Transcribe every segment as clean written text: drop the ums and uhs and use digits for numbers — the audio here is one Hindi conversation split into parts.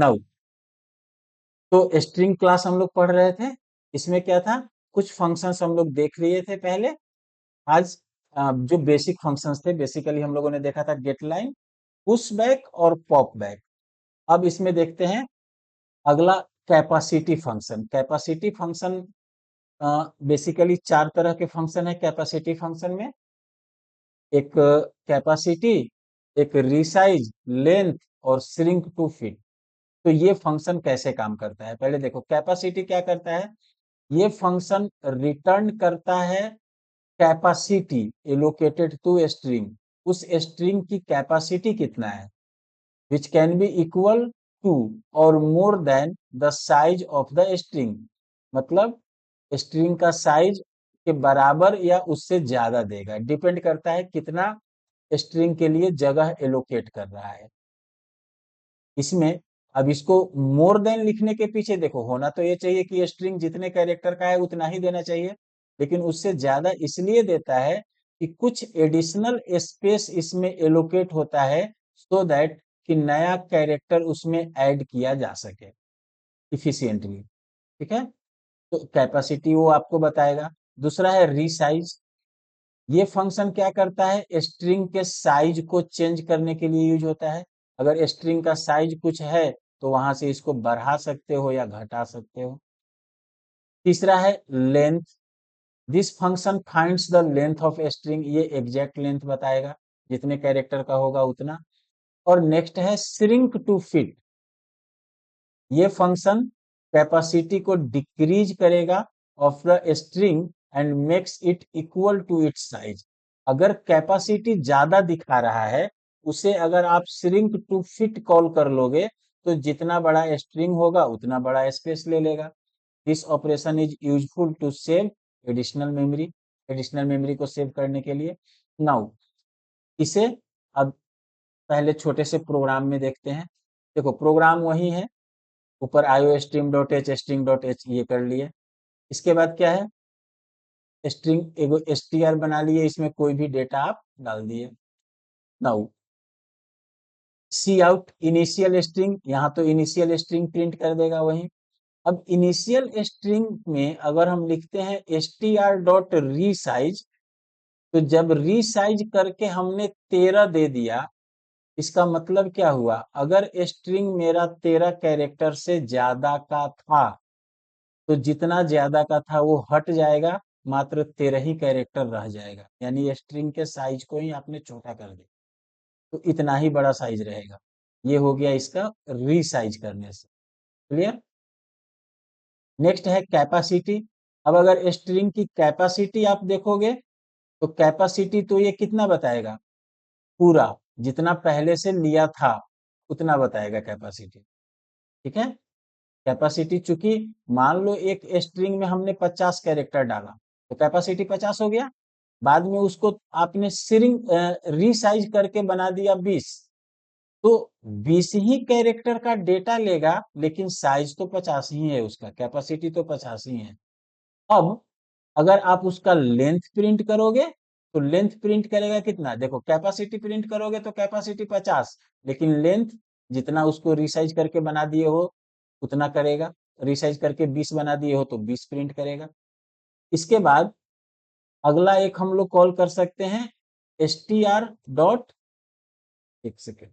नाउ, तो स्ट्रिंग क्लास हम लोग पढ़ रहे थे। इसमें क्या था, कुछ फंक्शंस हम लोग देख लिए थे पहले। आज जो बेसिक फंक्शंस थे, बेसिकली हम लोगों ने देखा था गेट लाइन, पुश बैक और पॉप बैक। अब इसमें देखते हैं अगला, capacity function. Capacity function basically चार तरह के फंक्शन है कैपेसिटी फंक्शन में। एक कैपेसिटी, एक रिसाइज, लेंथ और श्रिंक टू फिट। तो ये फंक्शन कैसे काम करता है, पहले देखो। कैपेसिटी क्या करता है, ये फंक्शन रिटर्न करता है कैपेसिटी एलोकेटेड टू स्ट्रिंग। उस स्ट्रिंग की कैपेसिटी कितना है, which can be equal to और more than the size of the string. मतलब स्ट्रिंग का साइज के बराबर या उससे ज्यादा देगा, डिपेंड करता है कितना स्ट्रिंग के लिए जगह एलोकेट कर रहा है इसमें। अब इसको मोर देन लिखने के पीछे देखो, होना तो ये चाहिए कि स्ट्रिंग जितने कैरेक्टर का है उतना ही देना चाहिए, लेकिन उससे ज्यादा इसलिए देता है कि कुछ एडिशनल स्पेस इसमें एलोकेट होता है, सो दैट कि नया कैरेक्टर उसमें ऐड किया जा सके इफिशियंटली। ठीक है, तो कैपेसिटी वो आपको बताएगा। दूसरा है रीसाइज। ये फंक्शन क्या करता है, स्ट्रिंग के साइज को चेंज करने के लिए यूज होता है। अगर स्ट्रिंग का साइज कुछ है तो वहां से इसको बढ़ा सकते हो या घटा सकते हो। तीसरा है length. This function finds the length of string. ये एग्जैक्ट लेंथ बताएगा, जितने कैरेक्टर का होगा उतना। और नेक्स्ट है श्रिंक टू फिट। ये फंक्शन कैपेसिटी को डिक्रीज करेगा of the string and makes it equal to its size. अगर कैपेसिटी ज्यादा दिखा रहा है, उसे अगर आप श्रिंक टू फिट कॉल कर लोगे, तो जितना बड़ा स्ट्रिंग होगा उतना बड़ा स्पेस ले लेगा। This operation is useful to save additional memory. Additional memory को सेव करने के लिए। नाउ, इसे अब पहले छोटे से प्रोग्राम में देखते हैं। देखो, प्रोग्राम वही है, ऊपर iostream.h string.h ये कर लिए। इसके बाद क्या है, स्ट्रिंग एगो str बना लिए, इसमें कोई भी डेटा आप डाल दिए। नाउ, सी आउट इनिशियल स्ट्रिंग, यहाँ तो इनिशियल स्ट्रिंग प्रिंट कर देगा वही। अब इनिशियल स्ट्रिंग में अगर हम लिखते हैं str.resize, तो जब रीसाइज करके हमने 13 दे दिया, इसका मतलब क्या हुआ, अगर स्ट्रिंग मेरा 13 कैरेक्टर से ज्यादा का था, तो जितना ज्यादा का था वो हट जाएगा, मात्र 13 ही कैरेक्टर रह जाएगा। यानी स्ट्रिंग के साइज को ही आपने छोटा कर दिया, तो इतना ही बड़ा साइज रहेगा। ये हो गया इसका रीसाइज करने से। क्लियर। नेक्स्ट है कैपेसिटी। अब अगर स्ट्रिंग की कैपेसिटी आप देखोगे, तो कैपेसिटी तो ये कितना बताएगा, पूरा जितना पहले से लिया था उतना बताएगा कैपेसिटी। ठीक है, कैपेसिटी चूंकि मान लो एक स्ट्रिंग में हमने 50 कैरेक्टर डाला, तो कैपेसिटी 50 हो गया। बाद में उसको आपने स्ट्रिंग रीसाइज करके बना दिया 20, तो 20 ही कैरेक्टर का डेटा लेगा, लेकिन साइज तो 50 ही है, उसका कैपेसिटी तो 50 ही है। अब अगर आप उसका लेंथ प्रिंट करोगे, तो लेंथ प्रिंट करेगा कितना, देखो कैपेसिटी प्रिंट करोगे तो कैपेसिटी 50, लेकिन लेंथ जितना उसको रिसाइज करके बना दिए हो उतना करेगा। रिसाइज करके 20 बना दिए हो तो 20 प्रिंट करेगा। इसके बाद अगला एक हम लोग कॉल कर सकते हैं str डॉट, एक सेकेंड,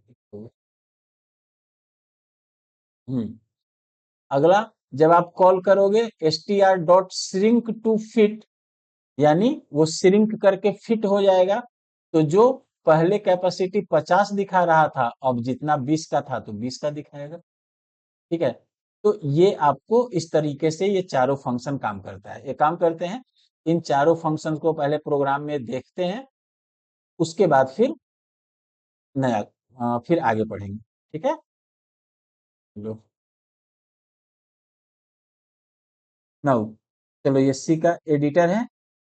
अगला जब आप कॉल करोगे str dot shrink to fit, यानी वो श्रिंक करके फिट हो जाएगा। तो जो पहले कैपेसिटी 50 दिखा रहा था, अब जितना 20 का था तो 20 का दिखाएगा। ठीक है, तो ये आपको इस तरीके से ये चारों फंक्शन काम करता है। ये काम करते हैं, इन चारों फंक्शन को पहले प्रोग्राम में देखते हैं, उसके बाद फिर नया फिर आगे पढ़ेंगे। ठीक है, लो नाउ, चलो ये सी का एडिटर है,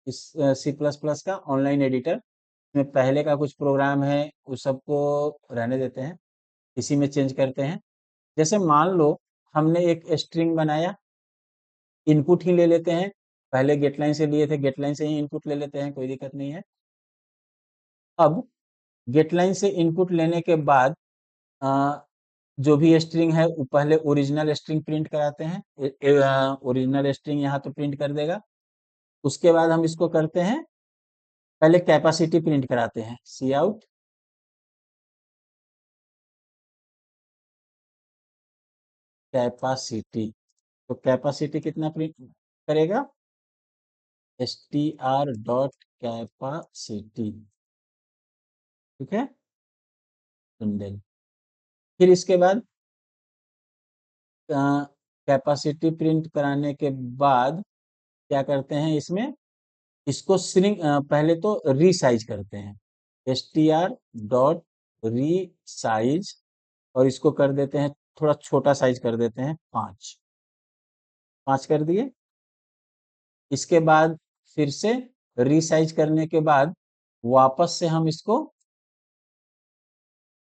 इस सी प्लस प्लस का ऑनलाइन एडिटर में पहले का कुछ प्रोग्राम है, उस सबको रहने देते हैं, इसी में चेंज करते हैं। जैसे मान लो हमने एक स्ट्रिंग बनाया, इनपुट ही ले लेते हैं, पहले गेट लाइन से लिए थे, गेट लाइन से ही इनपुट ले लेते हैं, कोई दिक्कत नहीं है। अब गेट लाइन से इनपुट लेने के बाद जो भी स्ट्रिंग है वो पहले ओरिजिनल स्ट्रिंग प्रिंट कराते हैं, ओरिजिनल स्ट्रिंग यहाँ तो प्रिंट कर देगा। उसके बाद हम इसको करते हैं, पहले कैपेसिटी प्रिंट कराते हैं, सी आउट कैपेसिटी। तो कैपेसिटी कितना प्रिंट करेगा, S T R dot capacity, ठीक है, बंडल। फिर इसके बाद कैपेसिटी प्रिंट कराने के बाद क्या करते हैं इसमें, इसको श्रिंक, पहले तो रीसाइज करते हैं, एस टी आर डॉट री साइज, और इसको कर देते हैं थोड़ा छोटा साइज कर देते हैं, 5 कर दिए। इसके बाद फिर से रीसाइज करने के बाद वापस से हम इसको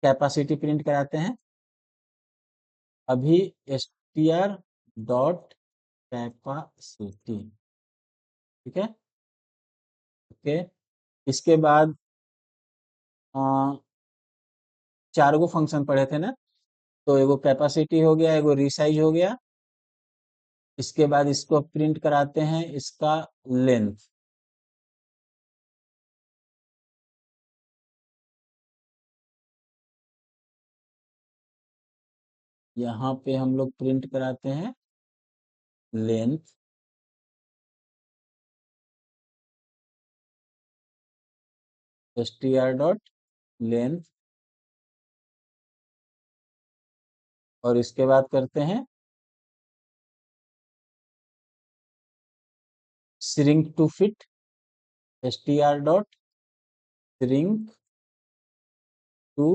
कैपेसिटी प्रिंट कराते हैं, अभी S T R dot capacity, ठीक है, ओके। इसके बाद अ, 4 गो फंक्शन पढ़े थे ना, तो एगो कैपेसिटी हो गया, एगो रीसाइज हो गया। इसके बाद इसको प्रिंट कराते हैं इसका लेंथ, यहाँ पे हम लोग प्रिंट कराते हैं length, S T R dot length, और इसके बाद करते हैं shrink to fit, S T R dot shrink to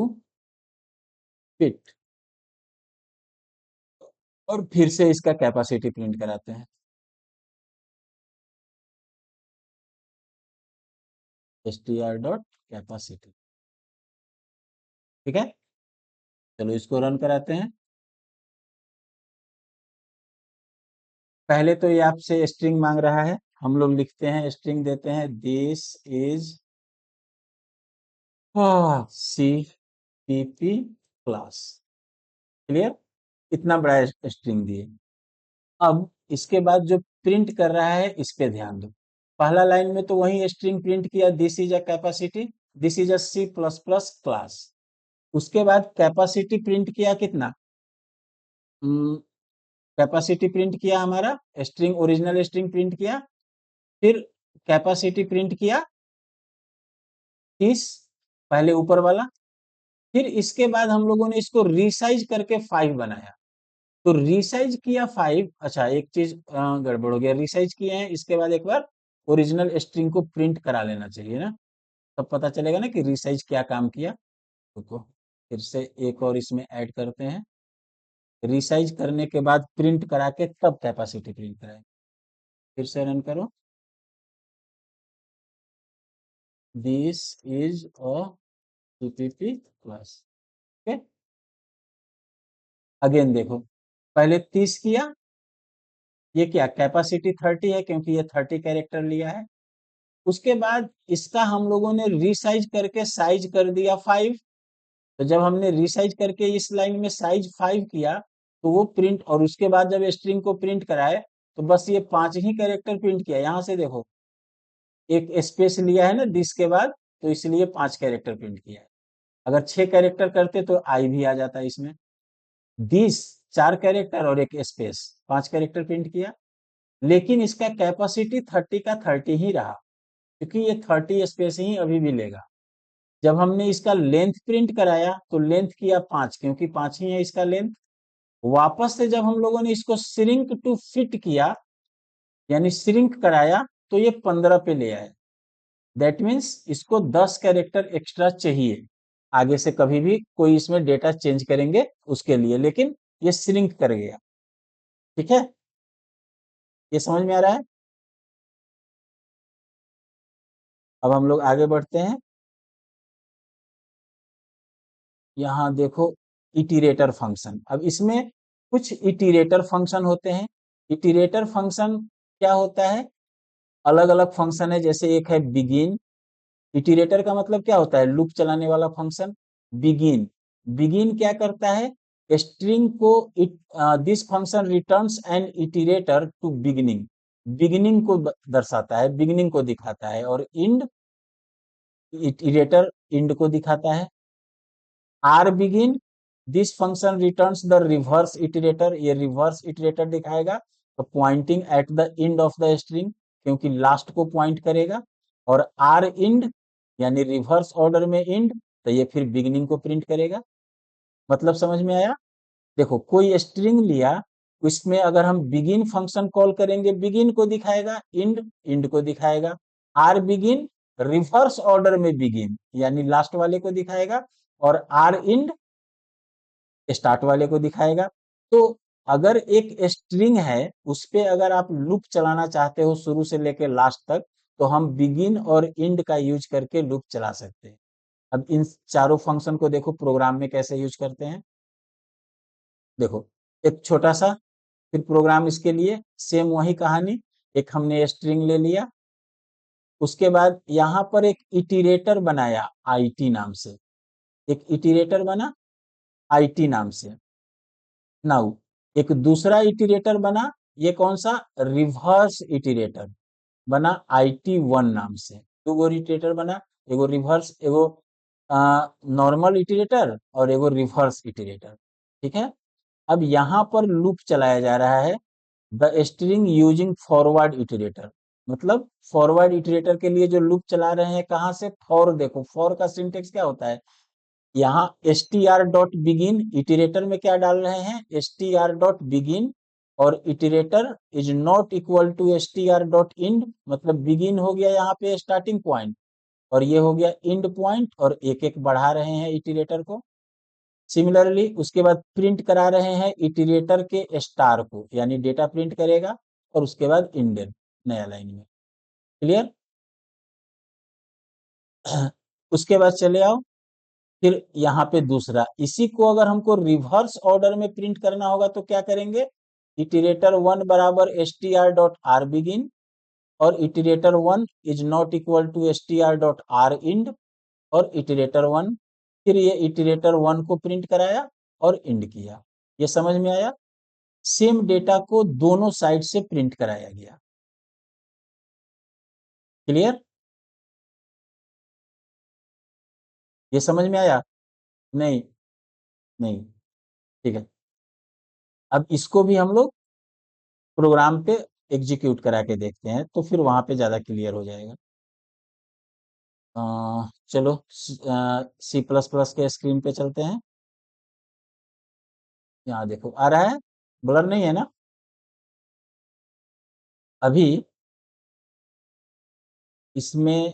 fit, और फिर से इसका कैपेसिटी प्रिंट कराते हैं, S T R dot capacity, ठीक है। चलो इसको रन कराते हैं। पहले तो ये आपसे स्ट्रिंग मांग रहा है, हम लोग लिखते हैं, स्ट्रिंग देते हैं, this is C P P class, clear, इतना बड़ा स्ट्रिंग दिए। अब इसके बाद जो प्रिंट कर रहा है इस पे ध्यान दो, पहला लाइन में तो वही स्ट्रिंग प्रिंट किया, this is a capacity, this is a C plus plus class. उसके बाद कैपेसिटी प्रिंट किया कितना, कैपेसिटी प्रिंट किया हमारा, स्ट्रिंग ओरिजिनल स्ट्रिंग प्रिंट किया, फिर कैपेसिटी प्रिंट किया 30, पहले ऊपर वाला, फिर इसके बाद हम लोगों ने इसको रीसाइज करके 5 बनाया। तो रीसाइज किया 5, अच्छा एक चीज गड़बड़ हो गया, रीसाइज किए हैं, इसके बाद एक बार ओरिजिनल स्ट्रिंग को प्रिंट करा लेना चाहिए ना, तब पता चलेगा ना कि रीसाइज क्या काम किया। रुको, फिर से एक और इसमें ऐड करते हैं, रीसाइज करने के बाद प्रिंट करा के तब कैपेसिटी प्रिंट कराएं। फिर से रन करो, this is a CPP class, okay. Again देखो, पहले 30 किया, ये क्या कैपेसिटी 30 है क्योंकि ये 30 कैरेक्टर लिया है। उसके बाद इसका हम लोगों ने रीसाइज करके साइज कर दिया 5। तो जब हमने रीसाइज करके इस लाइन में साइज 5 किया, तो वो प्रिंट, और उसके बाद जब स्ट्रिंग को प्रिंट कराए, तो बस ये 5 ही कैरेक्टर प्रिंट किया, यहां से देखो एक स्पेस लिया है ना दिस के बाद, तो इसलिए 5 कैरेक्टर प्रिंट किया है। अगर 6 कैरेक्टर करते तो आई भी आ जाता इसमें, दिस 4 कैरेक्टर और एक स्पेस, 5 कैरेक्टर प्रिंट किया। लेकिन इसका कैपेसिटी 30 का 30 ही रहा, क्योंकि ये 30 स्पेस ही अभी भी लेगा। जब हमने इसका लेंथ प्रिंट कराया तो लेंथ किया 5, क्योंकि 5 ही है इसका लेंथ। वापस से जब हम लोगों ने इसको श्रिंक टू फिट किया, यानी श्रिंक कराया, तो ये 15 पे ले आया। दैट मीन्स इसको 10 कैरेक्टर एक्स्ट्रा चाहिए, आगे से कभी भी कोई इसमें डेटा चेंज करेंगे उसके लिए, लेकिन ये श्रिंक कर गया, ठीक है, ये समझ में आ रहा है। अब हम लोग आगे बढ़ते हैं, यहाँ देखो इटीरेटर फंक्शन। अब इसमें कुछ इटीरेटर फंक्शन होते हैं। इटीरेटर फंक्शन क्या होता है, अलग अलग फंक्शन है, जैसे एक है बिगिन। इटीरेटर का मतलब क्या होता है, लूप चलाने वाला फंक्शन। बिगिन, बिगिन क्या करता है, स्ट्रिंग को this function returns an iterator to beginning, beginning को दर्शाता है, बिगिनिंग को दिखाता है, और इंड इटरेटर इंड को दिखाता है। R begin, this function returns the reverse iterator, ये रिवर्स इटरेटर दिखाएगा, तो pointing at the end of the string, क्योंकि लास्ट को पॉइंट करेगा। और आर इंड यानी रिवर्स ऑर्डर में इंड, तो ये फिर बिगिनिंग को प्रिंट करेगा। मतलब समझ में आया? देखो कोई स्ट्रिंग लिया, उसमें अगर हम बिगिन फंक्शन कॉल करेंगे, बिगिन को दिखाएगा, इंड इंड को दिखाएगा। आर बिगिन रिवर्स ऑर्डर में बिगिन यानी लास्ट वाले को दिखाएगा, और आर इंड स्टार्ट वाले को दिखाएगा। तो अगर एक स्ट्रिंग है, उस पे अगर आप लूप चलाना चाहते हो शुरू से लेकर लास्ट तक, तो हम बिगिन और इंड का यूज करके लूप चला सकते हैं। अब इन चारों फंक्शन को देखो प्रोग्राम में कैसे यूज करते हैं। देखो एक छोटा सा फिर प्रोग्राम इसके लिए, सेम वही कहानी। एक हमने स्ट्रिंग ले लिया, उसके बाद यहां पर एक इटरेटर बनाया आईटी नाम से, एक इटरेटर बना आईटी नाम से। नाउ एक दूसरा इटरेटर बना, ये कौन सा, रिवर्स इटरेटर बना आईटी वन नाम से। दो गो इटरेटर बना, एगो रिवर्स, एगो नॉर्मल इटरेटर और एगो रिवर्स इटरेटर। ठीक है। अब यहां पर लूप चलाया जा रहा है, the string using forward iterator. मतलब फॉरवर्ड इटरेटर के लिए जो लूप चला रहे हैं, कहां से, फॉर। देखो फॉर का सिंटेक्स क्या होता है, यहाँ str डॉट बिगिन, इटरेटर में क्या डाल रहे हैं, str डॉट बिगिन, और iterator is not equal to str dot end, मतलब बिगिन हो गया यहाँ पे स्टार्टिंग पॉइंट, और ये हो गया इंड पॉइंट, और एक एक बढ़ा रहे हैं इटरेटर को। सिमिलरली उसके बाद प्रिंट करा रहे हैं इटरेटर के स्टार को, यानी डेटा प्रिंट करेगा, और उसके बाद इंडेंट नया लाइन में। क्लियर? उसके बाद चले आओ, फिर यहाँ पे दूसरा, इसी को अगर हमको रिवर्स ऑर्डर में प्रिंट करना होगा तो क्या करेंगे, इटरेटर वन बराबर S T R dot R begin, और iterator one is not equal to S T R dot R end, और इटरेटर वन, फिर ये इटरेटर वन को प्रिंट कराया और इंड किया। ये समझ में आया? सेम डेटा को दोनों साइड से प्रिंट कराया गया। क्लियर? ये समझ में आया? नहीं, नहीं। ठीक है। अब इसको भी हम लोग प्रोग्राम पे एग्जीक्यूट करा के देखते हैं, तो फिर वहां पे ज्यादा क्लियर हो जाएगा। अ, चलो सी प्लस प्लस के स्क्रीन पे चलते हैं। यहाँ देखो आ रहा है, ब्लर नहीं है ना अभी? इसमें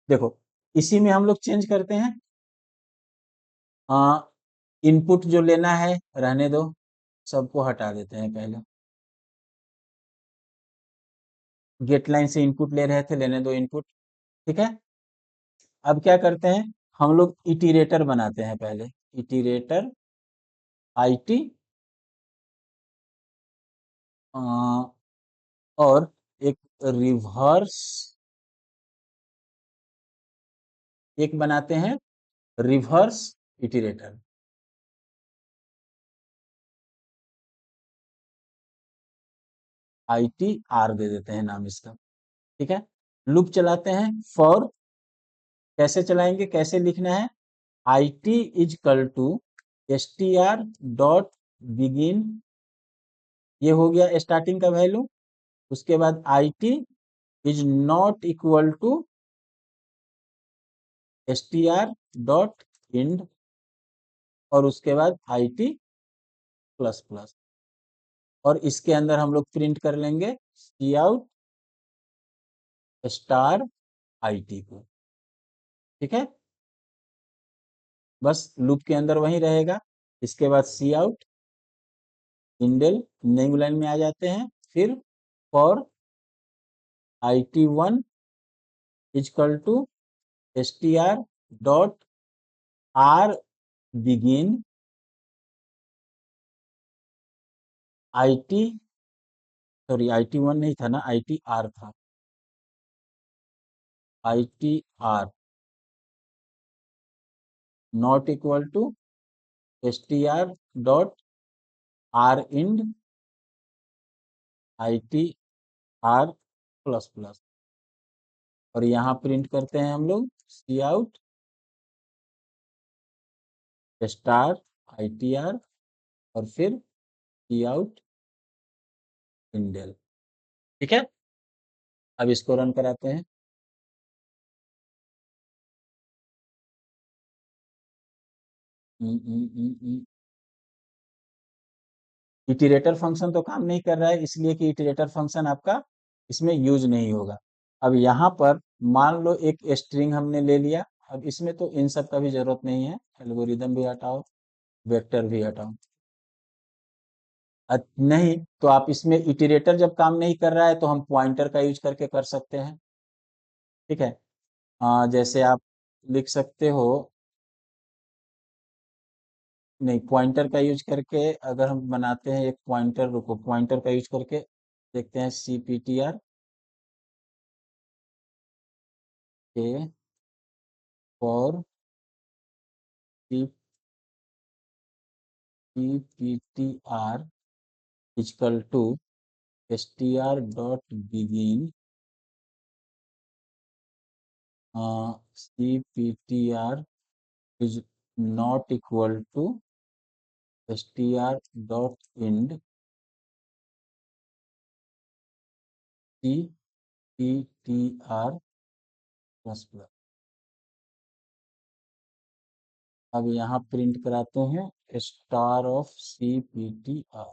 देखो, इसी में हम लोग चेंज करते हैं। इनपुट जो लेना है रहने दो, सबको हटा देते हैं पहले। गेट लाइन से इनपुट ले रहे थे, लेने दो इनपुट। ठीक है। अब क्या करते हैं, हम लोग इटरेटर बनाते हैं पहले, इटरेटर आईटी, और एक रिवर्स, एक बनाते हैं रिवर्स इटरेटर, आईटी आर दे देते हैं नाम इसका। ठीक है। लूप चलाते हैं फॉर, कैसे चलाएंगे, कैसे लिखना है, I T is equal to S T R dot begin, ये हो गया स्टार्टिंग का वैल्यू। उसके बाद I T is not equal to S T R dot end, और उसके बाद आई टी प्लस प्लस, और इसके अंदर हम लोग प्रिंट कर लेंगे सी आउट स्टार आई टी को। ठीक है। बस लूप के अंदर वही रहेगा। इसके बाद C out endl, new line में आ जाते हैं, फिर for I T one is equal to S T R dot R begin, I T, sorry I T one नहीं था ना, आई टी आर था, I T R, not equal to str dot R end ITR plus plus, और यहाँ प्रिंट करते हैं हम लोग सी आउट स्टार ITR, और फिर सी आउट इंडेल। ठीक है, अब इसको रन कराते हैं। इटरेटर फंक्शन तो काम नहीं कर रहा है, इसलिए कि इटरेटर फंक्शन आपका इसमें यूज नहीं होगा। अब यहाँ पर मान लो एक स्ट्रिंग हमने ले लिया, अब इसमें तो इन सब का भी जरूरत नहीं है, एल्गोरिदम भी हटाओ, वेक्टर भी हटाओ। नहीं तो आप इसमें इटरेटर जब काम नहीं कर रहा है तो हम पॉइंटर का यूज करके कर सकते हैं। ठीक है, जैसे आप लिख सकते हो, नहीं पॉइंटर का यूज करके अगर हम बनाते हैं एक पॉइंटर, रुको पॉइंटर का यूज करके देखते हैं, CPTR के for CPTR equal to str dot begin, CPTR is not equal to str dot end CPTR plus plus. अब यहाँ प्रिंट कराते हैं स्टार ऑफ CPTR।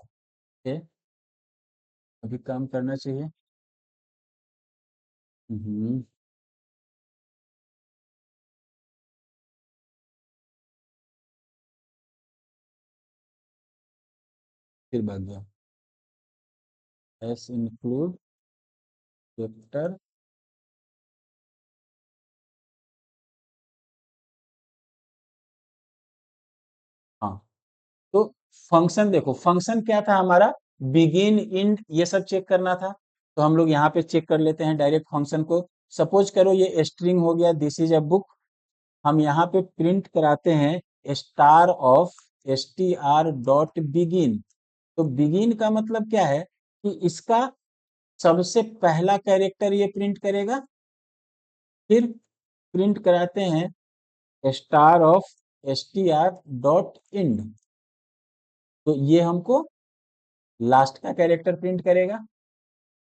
अभी काम करना चाहिए। हम्म, फिर भाग गया, एस इंक्लूड वेक्टर। हाँ, तो फंक्शन देखो, फंक्शन क्या था हमारा, बिगिन इंड ये सब चेक करना था। तो हम लोग यहाँ पे चेक कर लेते हैं डायरेक्ट फंक्शन को। सपोज करो ये स्ट्रिंग हो गया, दिस इज अ बुक, हम यहाँ पे प्रिंट कराते हैं star of str dot begin. तो बिगिन का मतलब क्या है कि इसका सबसे पहला कैरेक्टर ये प्रिंट करेगा, फिर प्रिंट कराते हैं star of str dot end, तो ये हमको लास्ट का कैरेक्टर प्रिंट करेगा।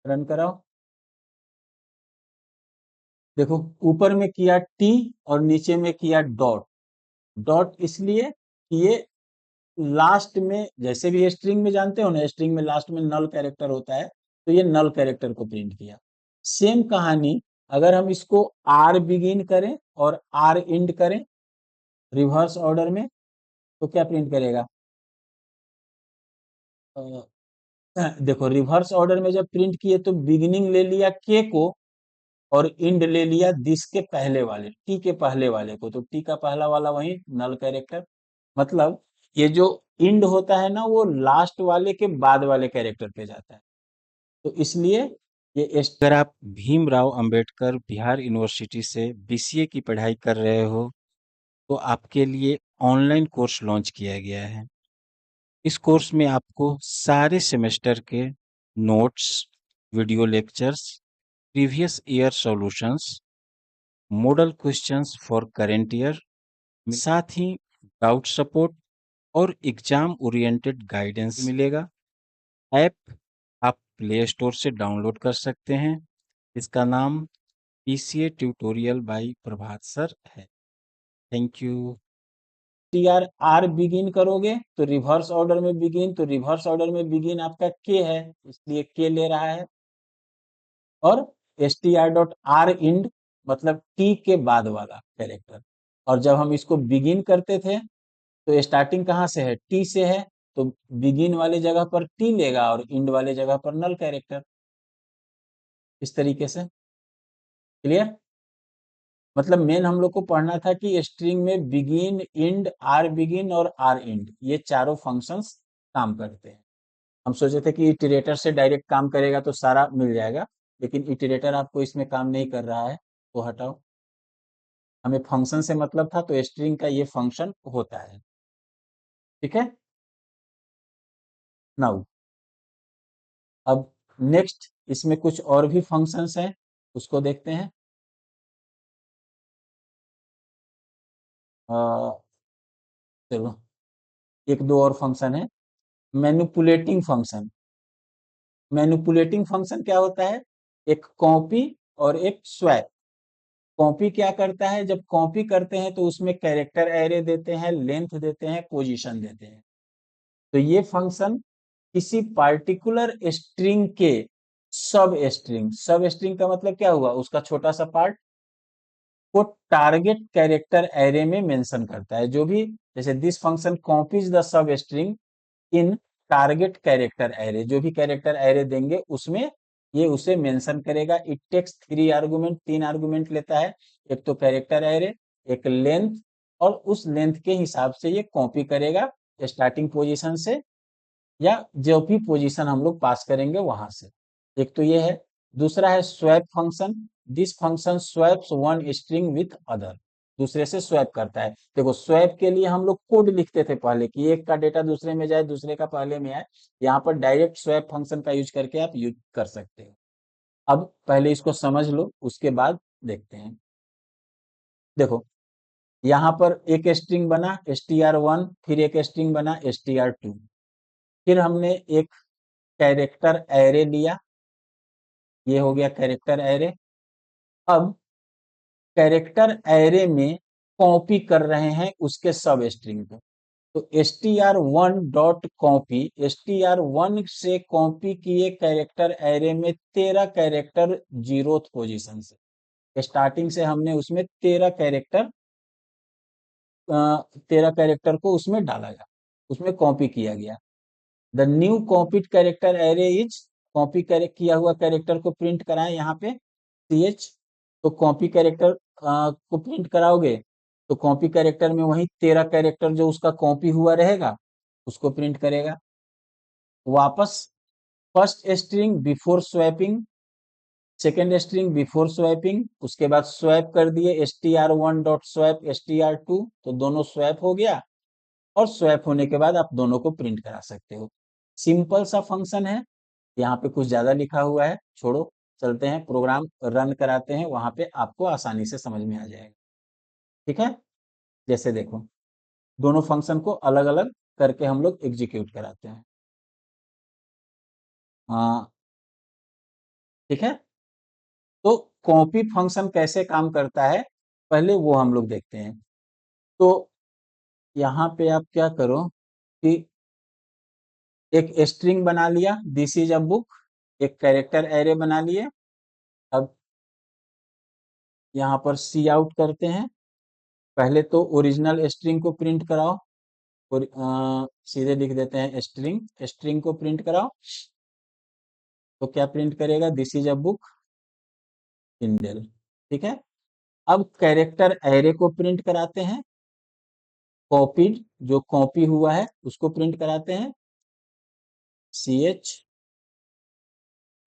रन कराओ, देखो ऊपर में किया टी और नीचे में किया डॉट। डॉट इसलिए कि ये लास्ट में, जैसे भी स्ट्रिंग में जानते हो ना, स्ट्रिंग में लास्ट में नल कैरेक्टर होता है, तो ये नल कैरेक्टर को प्रिंट किया। सेम कहानी अगर हम इसको आर बिगिन करें और आर इंड करें रिवर्स ऑर्डर में, तो क्या प्रिंट करेगा? देखो रिवर्स ऑर्डर में जब प्रिंट किए तो बिगिनिंग ले लिया के को, और इंड ले लिया दिस के पहले वाले, टी के पहले वाले को, तो टी का पहला वाला वही नल कैरेक्टर। मतलब ये जो इंड होता है ना, वो लास्ट वाले के बाद वाले कैरेक्टर पे जाता है। तो इसलिए ये अगर आप भीमराव अंबेडकर बिहार यूनिवर्सिटी से BCA की पढ़ाई कर रहे हो, तो आपके लिए ऑनलाइन कोर्स लॉन्च किया गया है। इस कोर्स में आपको सारे सेमेस्टर के notes, video lectures, previous year solutions, model questions for current year, साथ ही डाउट सपोर्ट और एग्जाम ओरिएंटेड गाइडेंस मिलेगा। ऐप आप प्ले स्टोर से डाउनलोड कर सकते हैं। इसका नाम PCA tutorial by Prabhat sir है। Thank you. T R R begin करोगे तो रिवर्स ऑर्डर में बिगिन, तो रिवर्स ऑर्डर में बिगिन आपका के है, इसलिए के ले रहा है। और str डॉट आर इंड मतलब टी के बाद वाला कैरेक्टर। और जब हम इसको बिगिन करते थे तो स्टार्टिंग कहाँ से है, टी से है, तो बिगिन वाले जगह पर टी लेगा और इंड वाले जगह पर नल कैरेक्टर। इस तरीके से क्लियर। मतलब मेन हम लोग को पढ़ना था कि स्ट्रिंग में बिगिन, इंड, आर बिगिन और आर इंड ये चारों फंक्शंस काम करते हैं। हम सोचे थे कि इटरेटर से डायरेक्ट काम करेगा तो सारा मिल जाएगा, लेकिन इटरेटर आपको इसमें काम नहीं कर रहा है, तो हटाओ। हमें फंक्शन से मतलब था, तो स्ट्रिंग का ये फंक्शन होता है। ठीक है। नाउ अब नेक्स्ट इसमें कुछ और भी फंक्शंस हैं, उसको देखते हैं। अ, चलो एक दो और फंक्शन है। Manipulating function. मैनिपुलेटिंग फंक्शन क्या होता है? एक कॉपी और एक स्वैप। कॉपी क्या करता है? जब कॉपी करते हैं तो उसमें कैरेक्टर एरे देते हैं, लेंथ देते हैं, पोजीशन देते हैं। तो ये फंक्शन किसी पार्टिकुलर स्ट्रिंग के सब स्ट्रिंग का मतलब क्या हुआ? उसका छोटा सा पार्ट को टारगेट कैरेक्टर एरे में मेंशन करता है। जो भी, जैसे this function copies the sub string in target character array, जो भी कैरेक्टर एरे देंगे उसमें ये उसे मेंशन करेगा। इट टेक्स थ्री आर्गुमेंट, तीन आर्गुमेंट लेता है। एक तो कैरेक्टर एरे, एक लेंथ, और उस लेंथ के हिसाब से ये कॉपी करेगा स्टार्टिंग पोजीशन से, या जो भी पोजीशन हम लोग पास करेंगे वहां से। एक तो ये है। दूसरा है swap function. This function swaps one string with other. दूसरे से स्वैप करता है। देखो, स्वैप के लिए हम लोग कोड लिखते थे पहले कि एक का डेटा दूसरे में जाए, दूसरे का पहले में आए। यहाँ पर डायरेक्ट स्वैप फंक्शन का यूज करके आप यूज कर सकते हो। अब पहले इसको समझ लो, उसके बाद देखते हैं। देखो, यहाँ पर एक स्ट्रिंग बना str1, फिर एक स्ट्रिंग बना str2, फिर हमने एक कैरेक्टर एरे लिया। ये हो गया कैरेक्टर एरे। अब कैरेक्टर एरे में कॉपी कर रहे हैं उसके सब स्ट्रिंग को। तो str1 डॉट कॉपी, str1 से कॉपी किए कैरेक्टर एरे में 13 कैरेक्टर जीरोथ पोजीशन से। स्टार्टिंग से हमने उसमें 13 को उसमें डाला गया, उसमें कॉपी किया गया। The new copied character array is, copy किया हुआ कैरेक्टर को प्रिंट कराएं यहाँ पे ch। तो कॉपी कैरेक्टर को प्रिंट कराओगे तो कॉपी कैरेक्टर में वही 13 कैरेक्टर जो उसका कॉपी हुआ रहेगा उसको प्रिंट करेगा वापस। First string before swapping, second string before swapping, उसके बाद स्वैप कर दिए str1 डॉट स्वैप str2, तो दोनों स्वैप हो गया। और स्वैप होने के बाद आप दोनों को प्रिंट करा सकते हो। सिंपल सा फंक्शन है। यहाँ पे कुछ ज्यादा लिखा हुआ है, छोड़ो। चलते हैं प्रोग्राम रन कराते हैं, वहां पे आपको आसानी से समझ में आ जाएगा। ठीक है। जैसे देखो, दोनों फंक्शन को अलग अलग करके हम लोग एग्जीक्यूट कराते हैं। हाँ, ठीक है। तो कॉपी फंक्शन कैसे काम करता है, पहले वो हम लोग देखते हैं। तो यहाँ पे आप क्या करो कि एक स्ट्रिंग बना लिया, दिस इज अ बुक। एक कैरेक्टर एरे बना लिए। अब यहाँ पर सी आउट करते हैं। पहले तो ओरिजिनल स्ट्रिंग को प्रिंट कराओ, और सीधे लिख देते हैं स्ट्रिंग, स्ट्रिंग को प्रिंट कराओ। तो क्या प्रिंट करेगा? This is a book indel. ठीक है। अब कैरेक्टर एरे को प्रिंट कराते हैं। कॉपीड, जो कॉपी हुआ है उसको प्रिंट कराते हैं ch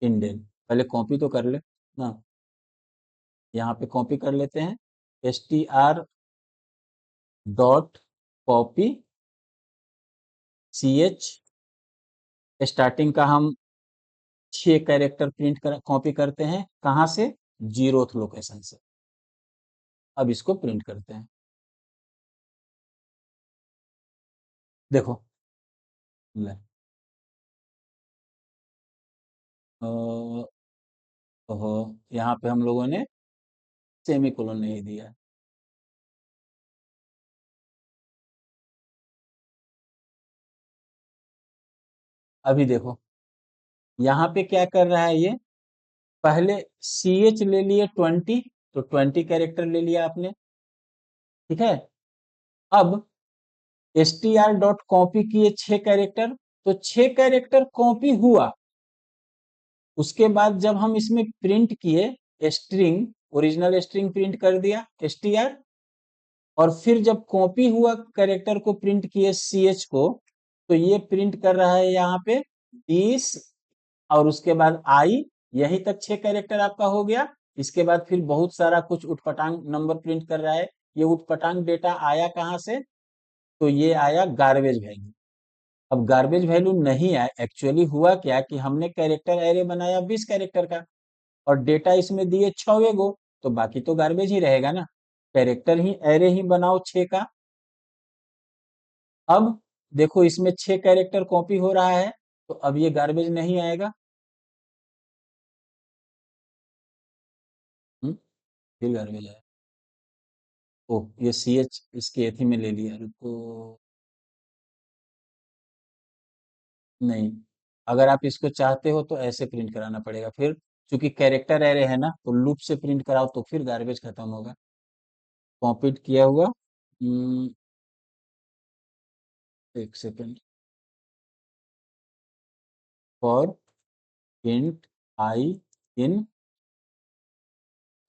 इंडेल। पहले कॉपी तो कर ले ना, यहाँ पे कॉपी कर लेते हैं str.कॉपी ch। स्टार्टिंग का हम 6 कैरेक्टर प्रिंट कर कॉपी करते हैं, कहां से? जीरोथ लोकेशन से। अब इसको प्रिंट करते हैं। देखो, ले, ओहो, यहाँ पे हम लोगों ने सेमीकोलन नहीं दिया। अभी देखो, यहाँ पे क्या कर रहा है ये? पहले ch ले लिए 20, तो 20 कैरेक्टर ले लिया आपने। ठीक है। अब str.कॉपी किए 6 कैरेक्टर, तो 6 कैरेक्टर कॉपी हुआ। उसके बाद जब हम इसमें प्रिंट किए स्ट्रिंग, ओरिजिनल स्ट्रिंग प्रिंट कर दिया str। और फिर जब कॉपी हुआ कैरेक्टर को प्रिंट किए ch को, तो ये प्रिंट कर रहा है यहाँ पे 20, और उसके बाद आई। यही तक 6 कैरेक्टर आपका हो गया। इसके बाद फिर बहुत सारा कुछ उटपटांग नंबर प्रिंट कर रहा है। ये उटपटांग डेटा आया कहाँ से? तो ये आया गार्बेज वैल्यू। अब गार्बेज वैल्यू नहीं आया, एक्चुअली हुआ क्या कि हमने कैरेक्टर एरे बनाया 20 कैरेक्टर का, और डेटा इसमें दिए 6 गो, तो बाकी तो गार्बेज ही रहेगा ना। कैरेक्टर ही एरे ही बनाओ 6 का। अब देखो इसमें 6 कैरेक्टर कॉपी हो रहा है, तो अब ये गार्बेज नहीं आएगा। फिर गार्बेज आएगा। ओ, ये सी एच इसके एथी में ले लिया, रुको। नहीं, अगर आप इसको चाहते हो तो ऐसे प्रिंट कराना पड़ेगा फिर। चूंकि कैरेक्टर एरे है ना, तो लूप से प्रिंट कराओ तो फिर गार्बेज खत्म होगा। कॉपीड किया हुआ। एक second. For int I in,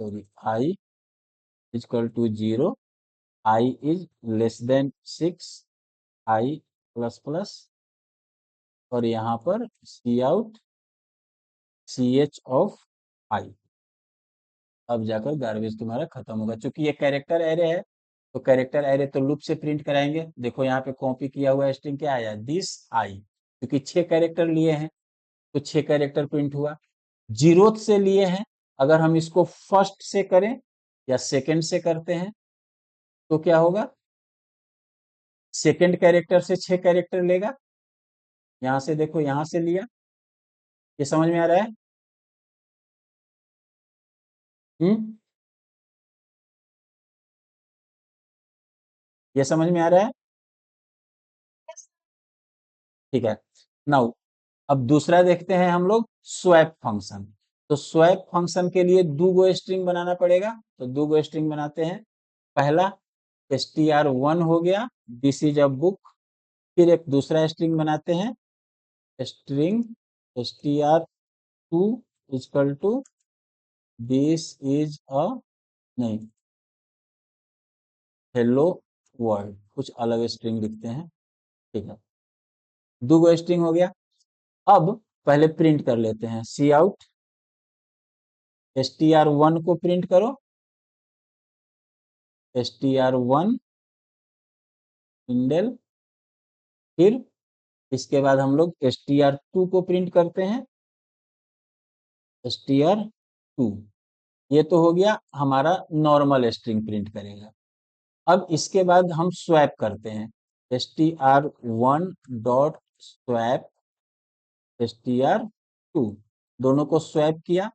sorry, I is equal to 0, I is less than 6, I plus plus, और यहाँ पर C out C H of I. अब जाकर गार्बेज तुम्हारा खत्म होगा। चूंकि ये कैरेक्टर एरे है, तो कैरेक्टर एरे तो लूप से प्रिंट कराएंगे। देखो यहाँ पे कॉपी किया हुआ स्ट्रिंग क्या आया, दिस आई। क्योंकि 6 कैरेक्टर लिए हैं, तो 6 कैरेक्टर प्रिंट हुआ। जीरोथ से लिए हैं, अगर हम इसको फर्स्ट से करें या सेकंड से करते हैं तो क्या होगा? सेकंड कैरेक्टर से 6 कैरेक्टर लेगा। यहां से देखो, यहां से लिया। ये समझ में आ रहा है? हम्म, ये समझ में आ रहा है? ठीक है। नाउ अब दूसरा देखते हैं हम लोग, स्वैप फंक्शन। तो स्वैप फंक्शन के लिए दो गो स्ट्रिंग बनाना पड़ेगा, तो दो गो स्ट्रिंग बनाते हैं। पहला str1 हो गया, दिस इज अ बुक। फिर एक दूसरा स्ट्रिंग बनाते हैं, string str2 equal to this is a, नहीं, हेलो वर्ल्ड, कुछ अलग स्ट्रिंग लिखते हैं। ठीक है, दो गो स्ट्रिंग हो गया। अब पहले प्रिंट कर लेते हैं, सी आउट str1 को प्रिंट करो, str1 इंडेल। फिर इसके बाद हम लोग str2 को प्रिंट करते हैं, str2। ये तो हो गया हमारा नॉर्मल स्ट्रिंग प्रिंट करेगा। अब इसके बाद हम स्वैप करते हैं, str1 डॉट स्वैप str2। दोनों को स्वैप किया,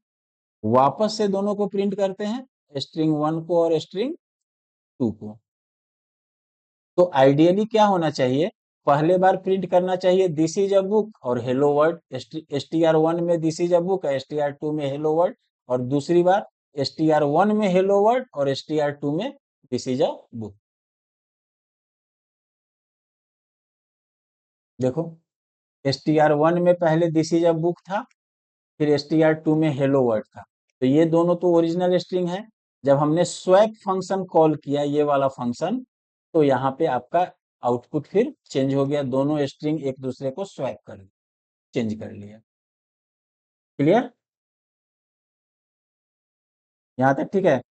वापस से दोनों को प्रिंट करते हैं, स्ट्रिंग 1 को और स्ट्रिंग 2 को। तो आइडियली क्या होना चाहिए, पहले बार प्रिंट करना चाहिए दिस इज अ बुक और हेलो वर्ड। str1 में this is a book, str2 में हेलो वर्ड। और दूसरी बार str1 में हेलो वर्ड और str2 में दिस इज अ बुक। देखो, str1 में पहले दिस इज अ बुक था, फिर str2 में हेलो वर्ड था। तो ये दोनों तो ओरिजिनल स्ट्रिंग है। जब हमने स्वैप फंक्शन कॉल किया, ये वाला फंक्शन, तो यहाँ पे आपका आउटपुट फिर चेंज हो गया। दोनों स्ट्रिंग एक दूसरे को स्वैप कर चेंज कर लिया। क्लियर? यहाँ तक ठीक है?